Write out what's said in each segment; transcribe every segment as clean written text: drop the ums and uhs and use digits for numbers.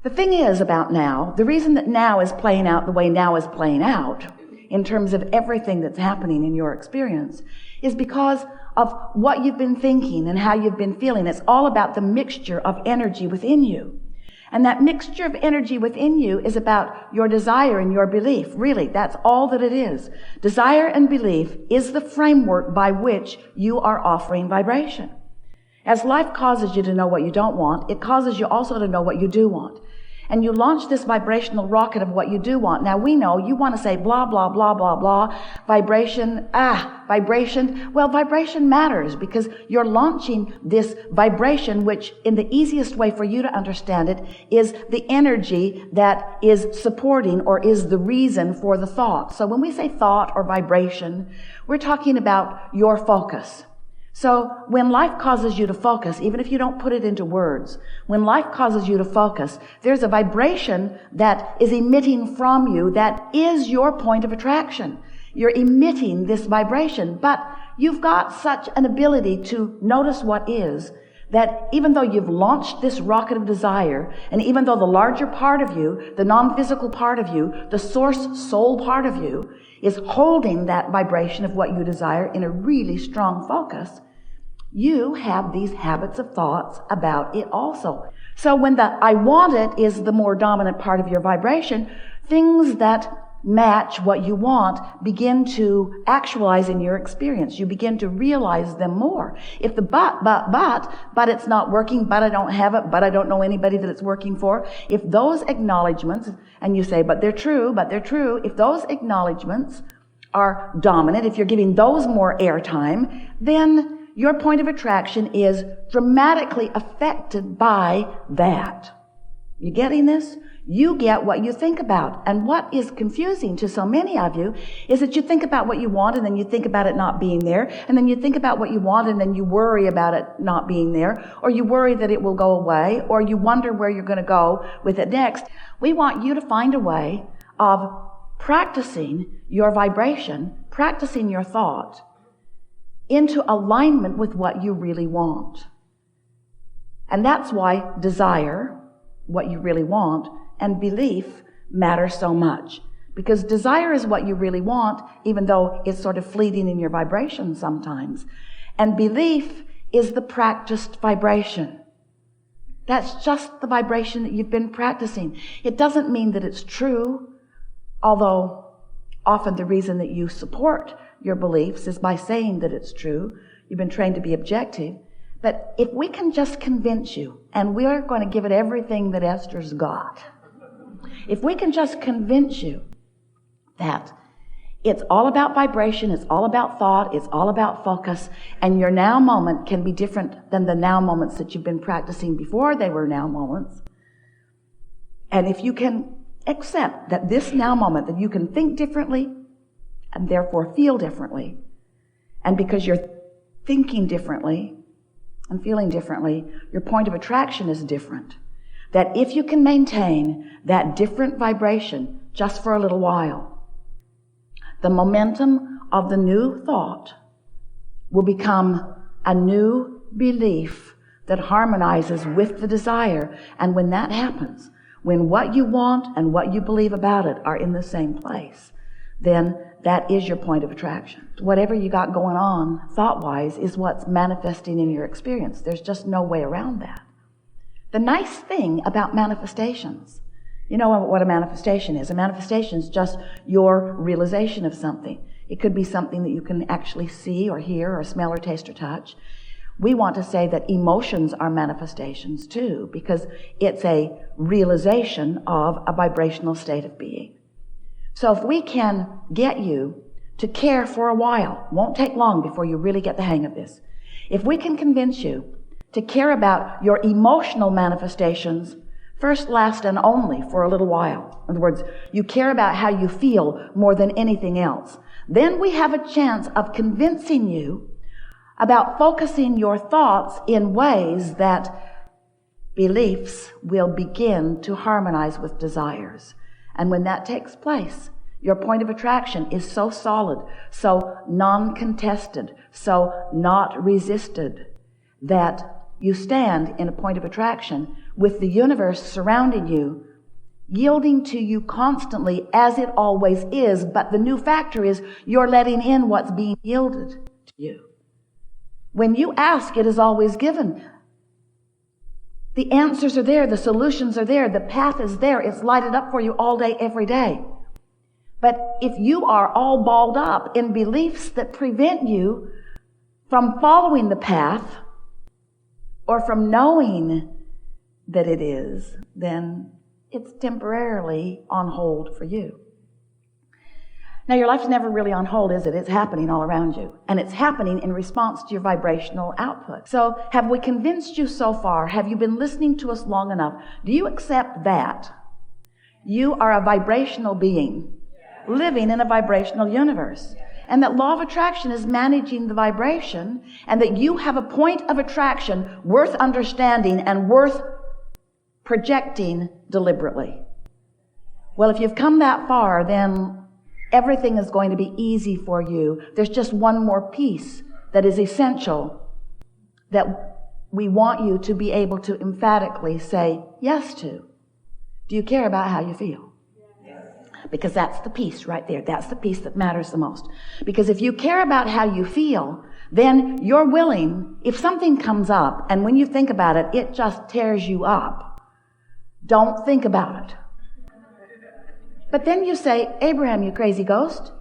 The thing is about now, the reason that now is playing out the way now is playing out in terms of everything that's happening in your experience is because of what you've been thinking and how you've been feeling. It's all about the mixture of energy within you. And that mixture of energy within you is about your desire and your belief. Really, that's all that it is. Desire and belief is the framework by which you are offering vibration. As life causes you to know what you don't want, it causes you also to know what you do want. And you launch this vibrational rocket of what you do want. Now we know you want to say blah, blah, blah, blah, blah. Vibration. Well, vibration matters because you're launching this vibration, which in the easiest way for you to understand it is the energy that is supporting or is the reason for the thought. So when we say thought or vibration, we're talking about your focus. So when life causes you to focus, even if you don't put it into words, when life causes you to focus, there's a vibration that is emitting from you that is your point of attraction. You're emitting this vibration, but you've got such an ability to notice what is that even though you've launched this rocket of desire, and even though the larger part of you, the non-physical part of you, the source soul part of you, is holding that vibration of what you desire in a really strong focus, you have these habits of thoughts about it also. So when the I want it is the more dominant part of your vibration, things that match what you want begin to actualize in your experience. You begin to realize them more. If the but it's not working, but I don't have it, but I don't know anybody that it's working for. If those acknowledgments, and you say, but they're true, if those acknowledgments are dominant, if you're giving those more airtime, then your point of attraction is dramatically affected by that. You getting this? You get what you think about. And what is confusing to so many of you is that you think about what you want and then you think about it not being there. And then you think about what you want and then you worry about it not being there. Or you worry that it will go away. Or you wonder where you're going to go with it next. We want you to find a way of practicing your vibration, practicing your thought into alignment with what you really want. And that's why desire, what you really want, and belief matter so much. Because desire is what you really want, even though it's sort of fleeting in your vibration sometimes. And belief is the practiced vibration. That's just the vibration that you've been practicing. It doesn't mean that it's true, although often the reason that you support your beliefs is by saying that it's true. You've been trained to be objective. But if we can just convince you, and we're going to give it everything that Esther's got, if we can just convince you that it's all about vibration, it's all about thought, it's all about focus, and your now moment can be different than the now moments that you've been practicing before they were now moments. And if you can accept that this now moment, that you can think differently and therefore feel differently, and because you're thinking differently and feeling differently, your point of attraction is different. That if you can maintain that different vibration just for a little while, the momentum of the new thought will become a new belief that harmonizes with the desire. And when that happens, when what you want and what you believe about it are in the same place, then that is your point of attraction. Whatever you got going on thought-wise is what's manifesting in your experience. There's just no way around that. The nice thing about manifestations, you know what a manifestation is. A manifestation is just your realization of something. It could be something that you can actually see or hear or smell or taste or touch. We want to say that emotions are manifestations too, because it's a realization of a vibrational state of being. So if we can get you to care for a while, won't take long before you really get the hang of this. If we can convince you to care about your emotional manifestations first, last, and only for a little while. In other words, you care about how you feel more than anything else. Then we have a chance of convincing you about focusing your thoughts in ways that beliefs will begin to harmonize with desires. And when that takes place, your point of attraction is so solid, so non-contested, so not resisted, that you stand in a point of attraction with the universe surrounding you, yielding to you constantly as it always is. But the new factor is you're letting in what's being yielded to you. When you ask, it is always given. The answers are there. The solutions are there. The path is there. It's lighted up for you all day, every day. But if you are all balled up in beliefs that prevent you from following the path or from knowing that it is, then it's temporarily on hold for you. Now, your life's never really on hold, is it? It's happening all around you. And it's happening in response to your vibrational output. So have we convinced you so far? Have you been listening to us long enough? Do you accept that you are a vibrational being living in a vibrational universe? And that law of attraction is managing the vibration, and that you have a point of attraction worth understanding and worth projecting deliberately. Well, if you've come that far, then everything is going to be easy for you. There's just one more piece that is essential that we want you to be able to emphatically say yes to. Do you care about how you feel? Because that's the piece right there. That's the piece that matters the most. Because if you care about how you feel, then you're willing, if something comes up and when you think about it, it just tears you up, don't think about it. But then you say, Abraham, you crazy ghost.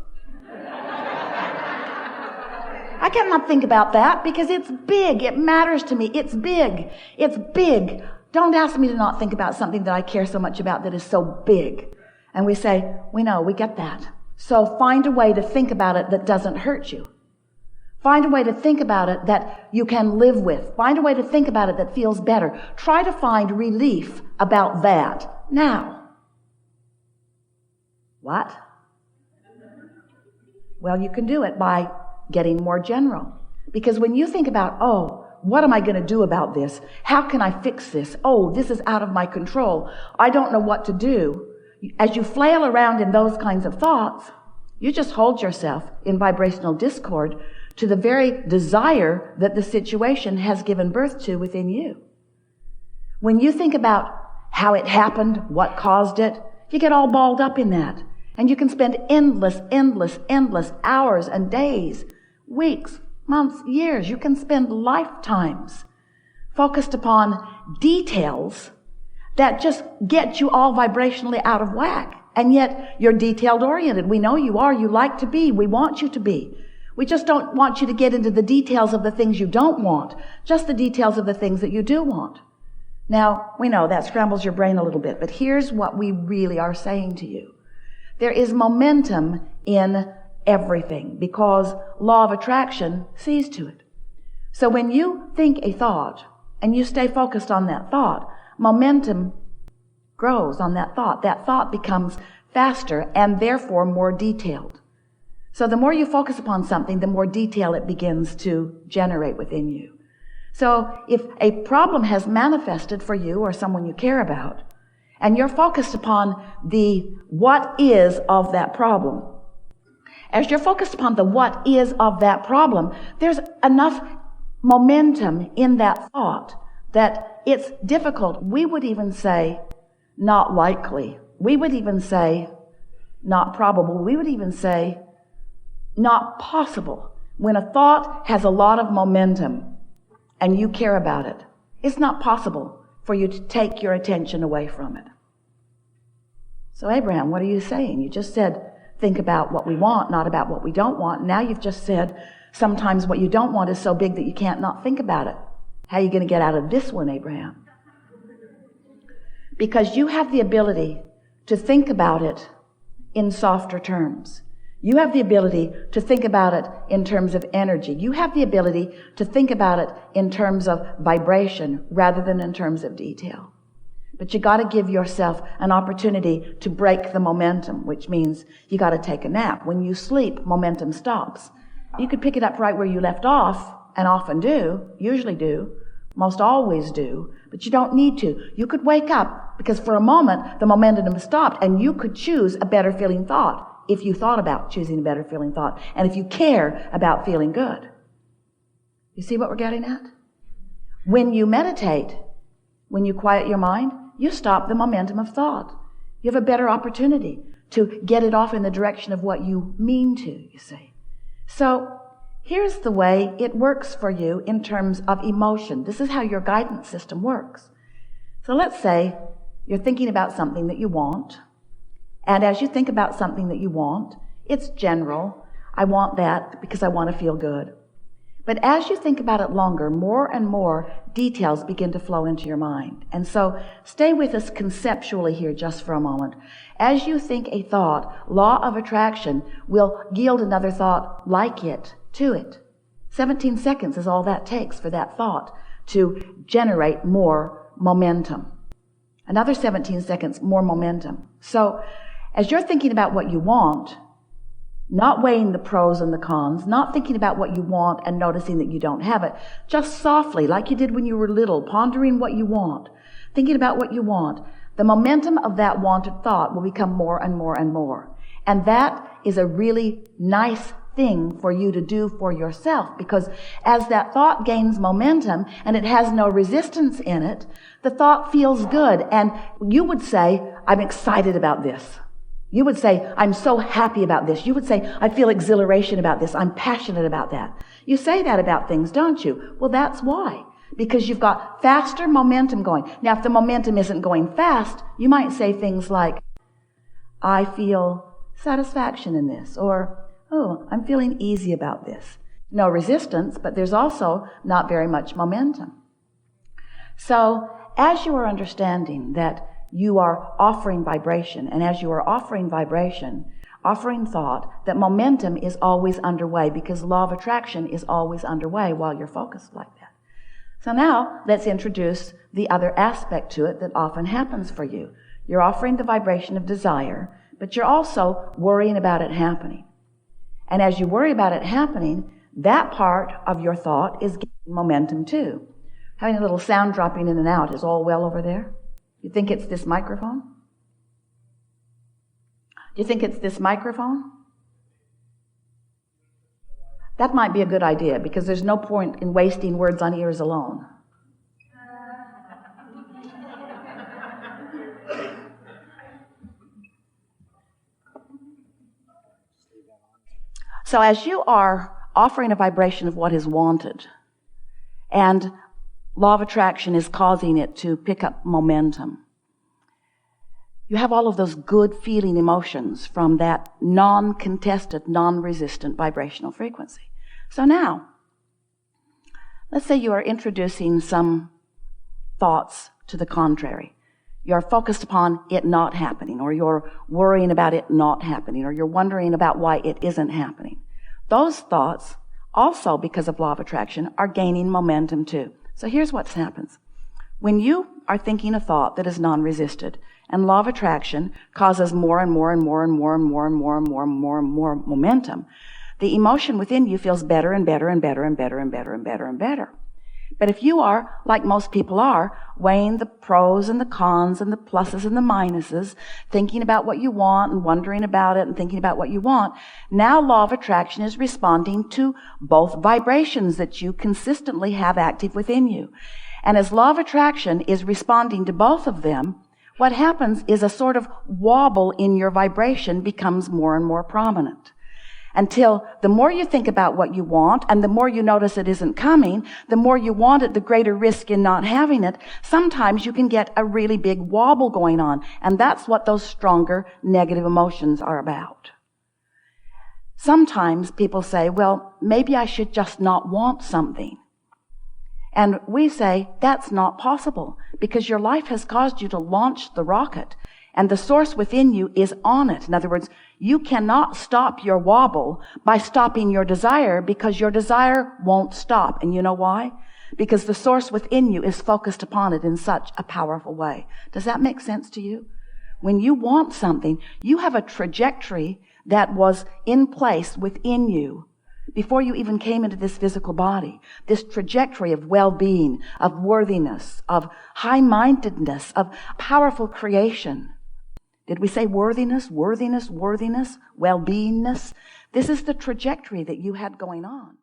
I cannot think about that because it's big. It matters to me. It's big. It's big. Don't ask me to not think about something that I care so much about that is so big. And we say, we know, we get that. So find a way to think about it that doesn't hurt you. Find a way to think about it that you can live with. Find a way to think about it that feels better. Try to find relief about that now. What? Well, you can do it by getting more general. Because when you think about, oh, what am I going to do about this? How can I fix this? Oh, this is out of my control. I don't know what to do. As you flail around in those kinds of thoughts, you just hold yourself in vibrational discord to the very desire that the situation has given birth to within you. When you think about how it happened, what caused it, you get all balled up in that. And you can spend endless hours and days, weeks, months, years. You can spend lifetimes focused upon details that just get you all vibrationally out of whack. And yet you're detailed oriented. We know you are. You like to be. We want you to be. We just don't want you to get into the details of the things you don't want, just the details of the things that you do want. Now, we know that scrambles your brain a little bit, but here's what we really are saying to you. There is momentum in everything because law of attraction sees to it. So when you think a thought and you stay focused on that thought, momentum grows on that thought. That thought becomes faster and therefore more detailed. So the more you focus upon something, the more detail it begins to generate within you. So if a problem has manifested for you or someone you care about, and you're focused upon the what is of that problem, as you're focused upon the what is of that problem, there's enough momentum in that thought that it's difficult. We would even say not likely. We would even say not probable. We would even say not possible. When a thought has a lot of momentum and you care about it, it's not possible for you to take your attention away from it. So Abraham, what are you saying? You just said, think about what we want, not about what we don't want. Now you've just said, sometimes what you don't want is so big that you can't not think about it. How are you going to get out of this one, Abraham? Because you have the ability to think about it in softer terms. You have the ability to think about it in terms of energy. You have the ability to think about it in terms of vibration rather than in terms of detail. But you got to give yourself an opportunity to break the momentum, which means you got to take a nap. When you sleep, momentum stops. You could pick it up right where you left off, and often do, usually do, most always do, but you don't need to. You could wake up because for a moment the momentum stopped and you could choose a better feeling thought if you thought about choosing a better feeling thought and if you care about feeling good. You see what we're getting at? When you meditate, When you quiet your mind, you stop the momentum of thought. You have a better opportunity to get it off in the direction of what you mean to, you see. So here's the way it works for you in terms of emotion. This is how your guidance system works. So let's say you're thinking about something that you want. And as you think about something that you want, it's general. I want that because I want to feel good. But as you think about it longer, more and more details begin to flow into your mind. And so stay with us conceptually here just for a moment. As you think a thought, law of attraction will yield another thought like it to it. 17 seconds is all that takes for that thought to generate more momentum. Another 17 seconds, more momentum. So as you're thinking about what you want, not weighing the pros and the cons, not thinking about what you want and noticing that you don't have it, just softly, like you did when you were little, pondering what you want, thinking about what you want, the momentum of that wanted thought will become more and more and more. And that is a really nice thing for you to do for yourself, because as that thought gains momentum and it has no resistance in it, the thought feels good. And you would say, I'm excited about this. You would say, I'm so happy about this. You would say, I feel exhilaration about this. I'm passionate about that. You say that about things, don't you? Well, that's why. Because you've got faster momentum going. Now, if the momentum isn't going fast, you might say things like, I feel satisfaction in this, or, oh, I'm feeling easy about this. No resistance, but there's also not very much momentum. So, as you are understanding that you are offering vibration, and as you are offering vibration, offering thought, that momentum is always underway, because law of attraction is always underway while you're focused like that. So now, let's introduce the other aspect to it that often happens for you. You're offering the vibration of desire, but you're also worrying about it happening. And as you worry about it happening, that part of your thought is gaining momentum too. Having a little sound dropping in and out is all well over there. You think it's this microphone? Do you think it's this microphone? That might be a good idea, because there's no point in wasting words on ears alone. So as you are offering a vibration of what is wanted, and law of attraction is causing it to pick up momentum, you have all of those good feeling emotions from that non-contested, non-resistant vibrational frequency. So now, let's say you are introducing some thoughts to the contrary. You're focused upon it not happening, or you're worrying about it not happening, or you're wondering about why it isn't happening. Those thoughts, also because of law of attraction, are gaining momentum too. So here's what happens. When you are thinking a thought that is non-resisted, and law of attraction causes more and more and more and more and more and more and more and more and more momentum, the emotion within you feels better and better and better and better and better and better and better. But if you are, like most people are, weighing the pros and the cons and the pluses and the minuses, thinking about what you want and wondering about it and thinking about what you want, now law of attraction is responding to both vibrations that you consistently have active within you. And as law of attraction is responding to both of them, what happens is a sort of wobble in your vibration becomes more and more prominent. Until the more you think about what you want and the more you notice it isn't coming, the more you want it, the greater risk in not having it. Sometimes you can get a really big wobble going on, and that's what those stronger negative emotions are about. Sometimes people say, well, maybe I should just not want something. And we say, that's not possible, because your life has caused you to launch the rocket, and the source within you is on it. In other words, you cannot stop your wobble by stopping your desire, because your desire won't stop. And you know why? Because the source within you is focused upon it in such a powerful way. Does that make sense to you? When you want something, you have a trajectory that was in place within you before you even came into this physical body. This trajectory of well-being, of worthiness, of high-mindedness, of powerful creation. Did we say worthiness, worthiness, worthiness, well-beingness? This is the trajectory that you had going on.